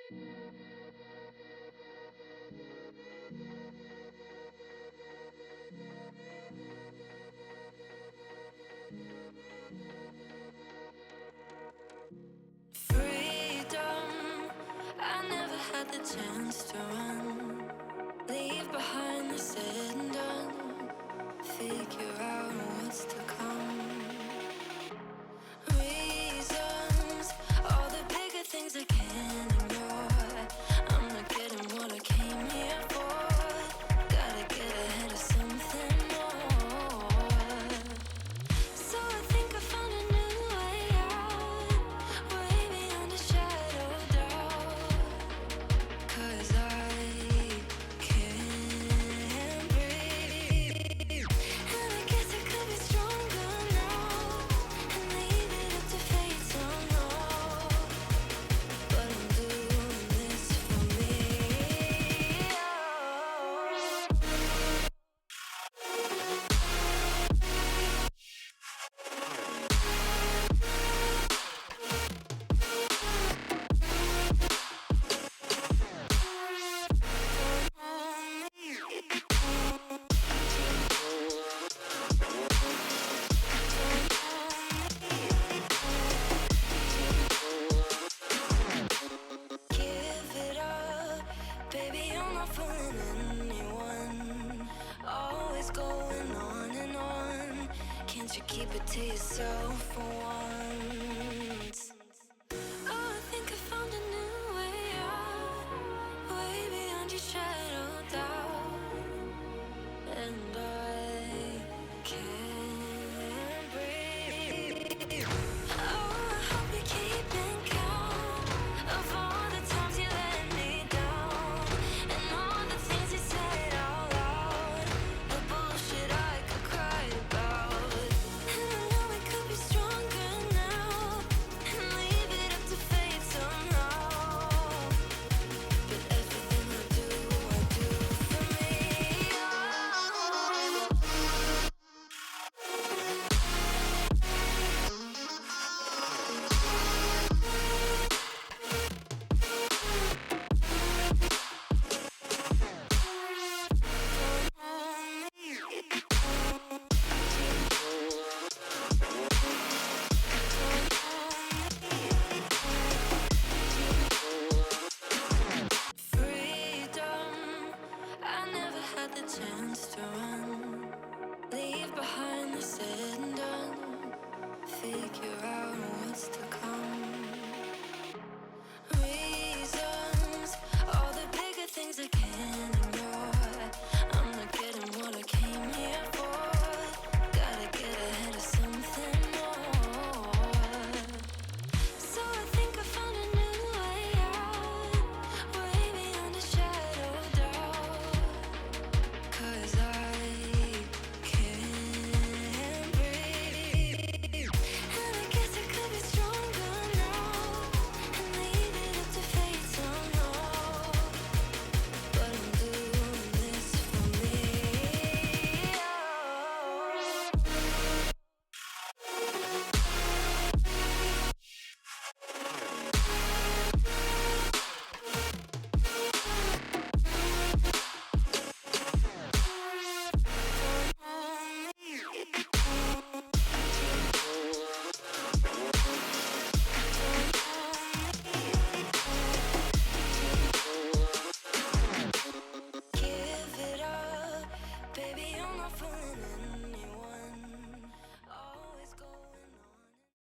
Freedom, I never had the chance to run. Leave behind the said and done. Figure out what's to come. Reasons, all the bigger things I can't ignore. I'm not getting what I came here for. Gotta get ahead of something more. So I think I found a new way out, way beyond a shadow of doubt. 'Cause I can't breathe, and I guess I could be stronger now and leave it up to fate somehow. But I'm doing this for me. Give it up, baby, I'm not fooling anyone. Always going on and on. Can't you keep it to yourself for